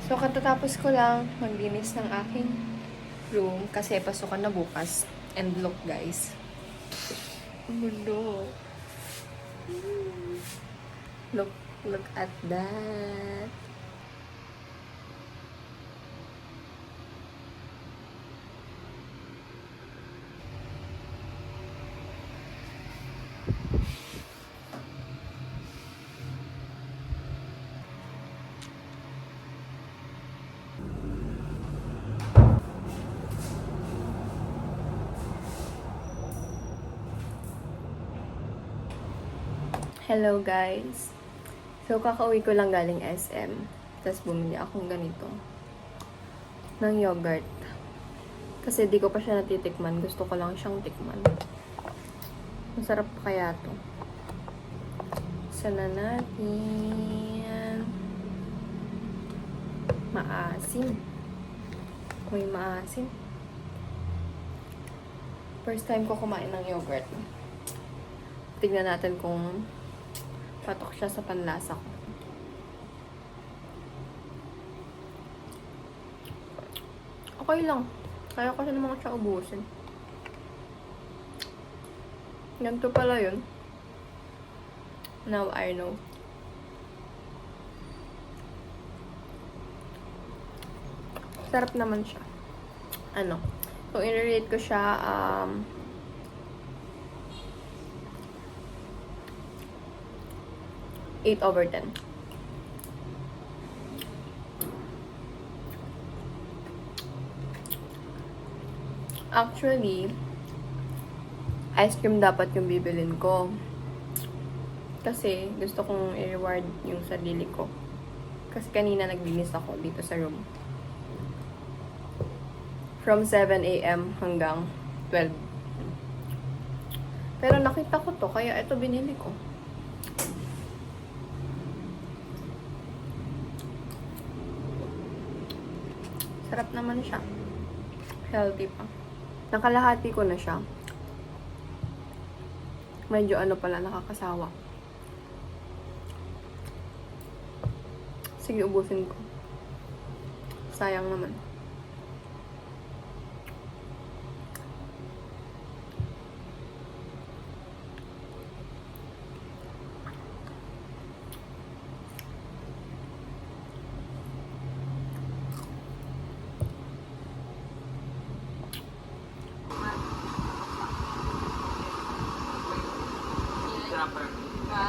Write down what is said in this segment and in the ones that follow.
So, katatapos ko lang maglinis ng aking room kasi pasukan na bukas. And look, guys. Ang gundo. Look at that. Hello, guys. So, kakauwi ko lang galing SM. Tapos bumili akong ganito. Ng yogurt. Kasi di ko pa siya natitikman. Gusto ko lang siyang tikman. Masarap kaya to. Sana natin. Maasim. May maasim. First time ko kumain ng yogurt. Tignan natin kung patok siya sa panlasa ko. Okay lang. Kaya ko siya naman siya ubusin. Ganito pala yun. Now I know. Sarap naman siya. Ano? Kung i-rate ko siya, 8/10. Actually, ice cream dapat yung bibilin ko. Kasi gusto kong i-reward yung sarili ko. Kasi kanina naglinis ako dito sa room. From 7 AM hanggang 12. Pero nakita ko to, kaya ito binili ko. Sarap naman siya. Healthy pa. Nakalahati ko na siya. Medyo ano pala, nakakasawa. Sige, ubusin ko. Sayang naman.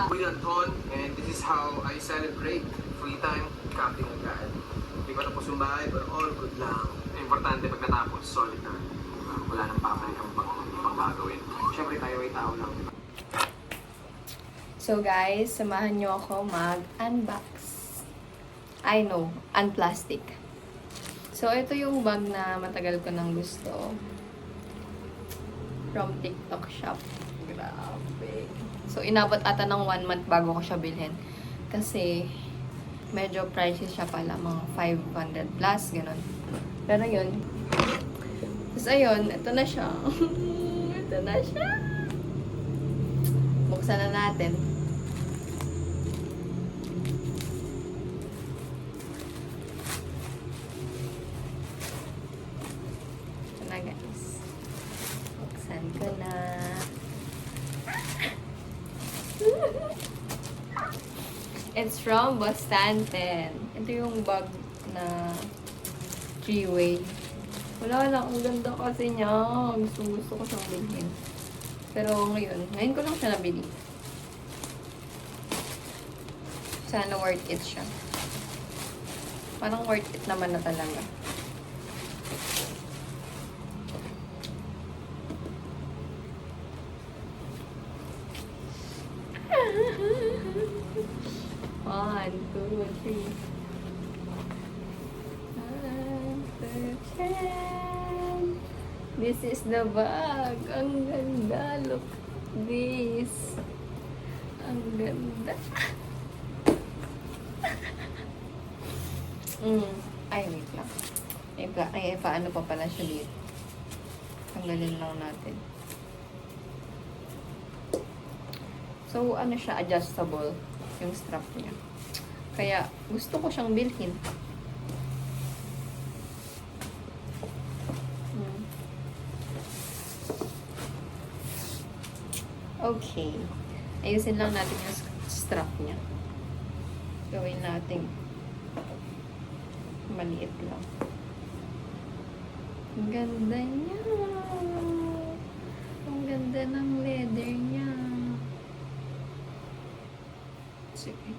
With Anton, and this is how I celebrate free time camping agad. Hindi ko tapos yung bahay, but all good lang. Importante pagkatapos, solid na. Wala nang papalik ang pang gagawin. Siyempre tayo ay tao lang. So guys, samahan nyo ako mag-unbox. I know, unplastic. So ito yung bag na matagal ko nang gusto. From TikTok shop. Grabe. So inabot ata ng 1 month bago ko siya bilhin. Kasi medyo pricey siya pala, mga 500 plus, ganun. Pero yun. Tapos ayun, ito na siya. Ito na siya. Buksan na natin. Ito na guys. Buksan ko na. It's from Bostanten. Ito yung bag na 3-way. Wala lang. Ang ganda kasi niya. Gusto ko siyang bilhin. Pero ngayon ko lang siya nabili. Sana worth it siya. Parang worth it naman na talaga. One, two, three. 1, 2, 3. This is the bag. Ang ganda. Look this. Ang ganda. Ay, wait lang. Paano pa pala siya dito? Tanggalin lang natin. So, ano siya, adjustable yung strap niya. Kaya, gusto ko siyang bilhin. Okay. Ayusin lang natin yung strap niya. Gawin natin maliit lang. Ang ganda niya. Ang ganda ng leather niya. Sige.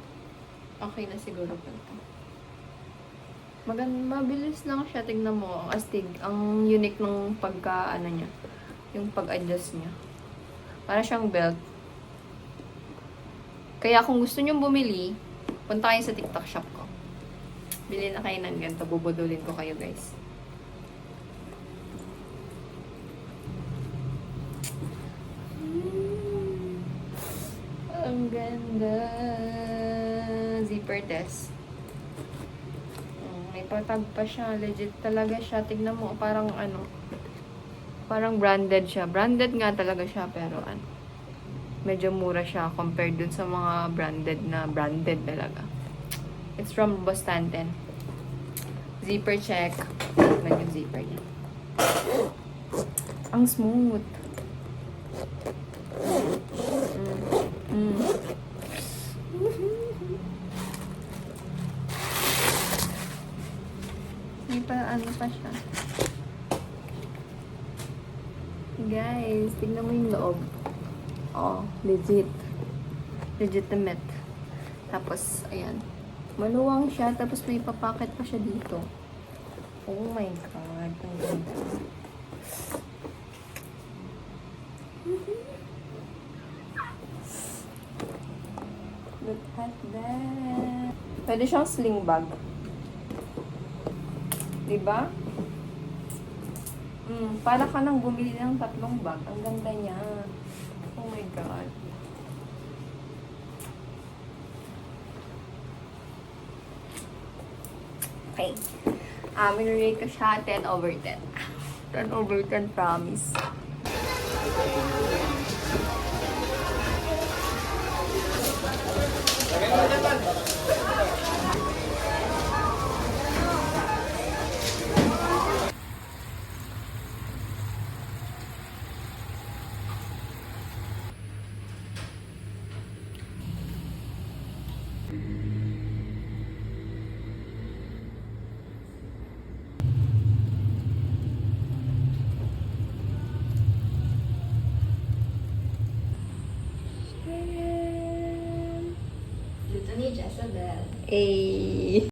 Okay na siguro pa ito. Mabilis lang siya. Tignan mo. Ang astig. Ang unique ng pagka, niya. Yung pag-adjust niya. Para siyang belt. Kaya kung gusto nyo bumili, punta kayo sa TikTok shop ko. Bili na kayo ng ganito. Bubudulin ko kayo, guys. Ang ganda. Zipper test. May patag pa siya. Legit talaga siya. Tignan mo. Parang parang branded siya. Branded nga talaga siya. Pero medyo mura siya compared dun sa mga branded na branded talaga. It's from Bostanten. Zipper check. Tignan yung zipper niya. Ang smooth. May pa siya. Guys, tignan mo yung loob. Oh, legit. Legitimate. Tapos, ayan. Maluwang siya, tapos may papacket pa siya dito. Oh my God. Ang ganda. Look at that. Pwede siyang sling bag. Diba? Para ka nang bumili ng 3 bag. Ang ganda niya. Oh my God. Okay. Minurate ko siya 10 over 10. 10 over 10, promise. Dito ni Jezebel. Eh,